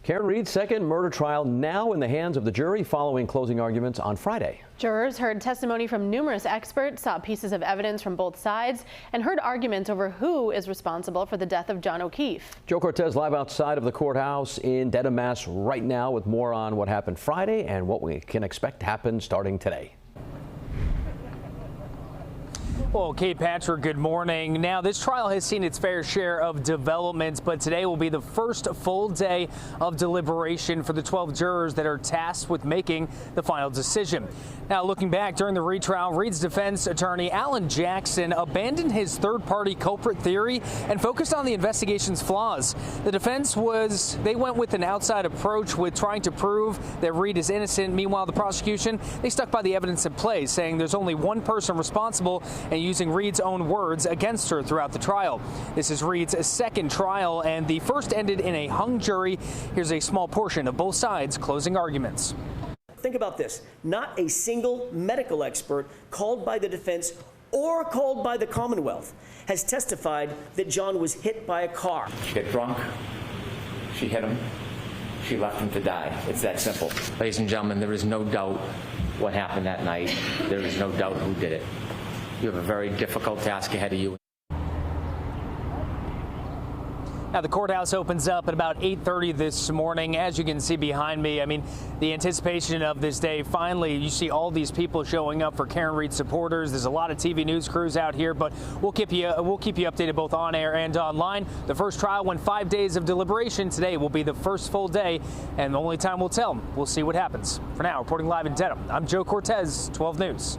Karen Reed's second murder trial now in the hands of the jury following closing arguments on Friday. Jurors heard testimony from numerous experts, saw pieces of evidence from both sides, and heard arguments over who is responsible for the death of John O'Keefe. Joe Cortez live outside of the courthouse in Dedham, Mass. right now with more on what happened Friday and what we can expect to happen starting today. Well, Kate Patrick, good morning. Now, this trial has seen its fair share of developments, but today will be the first full day of deliberation for the 12 jurors that are tasked with making the final decision. Now, looking back during the retrial, Reed's defense attorney Alan Jackson abandoned his third-party culprit theory and focused on the investigation's flaws. The defense they went with an outside approach with trying to prove that Reed is innocent. Meanwhile, the prosecution, they stuck by the evidence at play, saying there's only one person responsible and using Reed's own words against her throughout the trial. This is Reed's second trial, and the first ended in a hung jury. Here's a small portion of both sides' closing arguments. Think about this. Not a single medical expert called by the defense or called by the Commonwealth has testified that John was hit by a car. She got drunk, she hit him, she left him to die. It's that simple. Ladies and gentlemen, there is no doubt what happened that night. There is no doubt who did it. You have a very difficult task ahead of you. Now, the courthouse opens up at about 8:30 this morning. As you can see behind me, I mean, the anticipation of this day, finally, you see all these people showing up for Karen Reed supporters. There's a lot of TV news crews out here, but we'll keep you updated both on air and online. The first trial went 5 days of deliberation. Today will be the first full day, and the only time will tell. We'll see what happens. For now, reporting live in Dedham, I'm Joe Cortez, 12 News.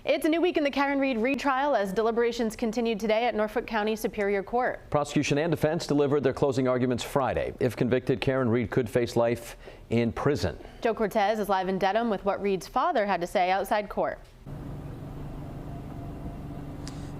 It's a new week in the Karen Reed retrial as deliberations continued today at Norfolk County Superior Court. Prosecution and defense delivered their closing arguments Friday. If convicted, Karen Reed could face life in prison. Joe Cortez is live in Dedham with what Reed's father had to say outside court.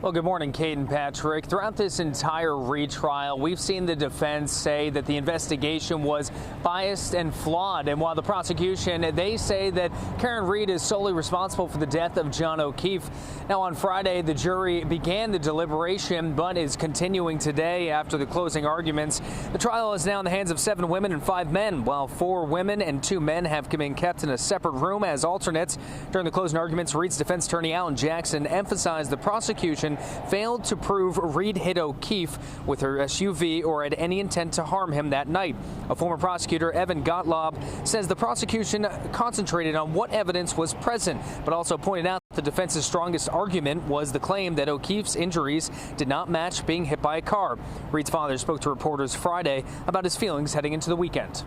Well, good morning, Kate and Patrick. Throughout this entire retrial, we've seen the defense say that the investigation was biased and flawed. And while the prosecution, they say that Karen Reed is solely responsible for the death of John O'Keefe. Now, on Friday, the jury began the deliberation, but is continuing today after the closing arguments. The trial is now in the hands of 7 women and 5 men, while 4 women and 2 men have been kept in a separate room as alternates. During the closing arguments, Reed's defense attorney Alan Jackson emphasized the prosecution failed to prove Reed hit O'Keefe with her SUV or had any intent to harm him that night. A former prosecutor, Evan Gottlob, says the prosecution concentrated on what evidence was present, but also pointed out the defense's strongest argument was the claim that O'Keefe's injuries did not match being hit by a car. Reed's father spoke to reporters Friday about his feelings heading into the weekend.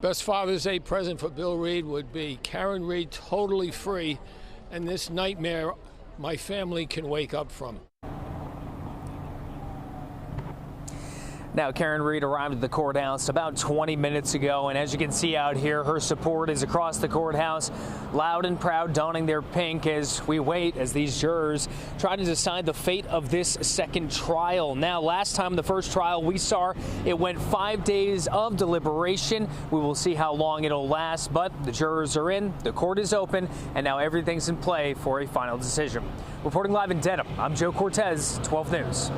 Best Father's Day present for Bill Reed would be Karen Reed totally free, and this nightmare my family can wake up from. Now, Karen Reed arrived at the courthouse about 20 minutes ago, and as you can see out here, her support is across the courthouse, loud and proud, donning their pink as we wait as these jurors try to decide the fate of this second trial. Now, last time the first trial we saw, it went 5 days of deliberation. We will see how long it'll last, but the jurors are in, the court is open, and now everything's in play for a final decision. Reporting live in Dedham, I'm Joe Cortez, 12 News.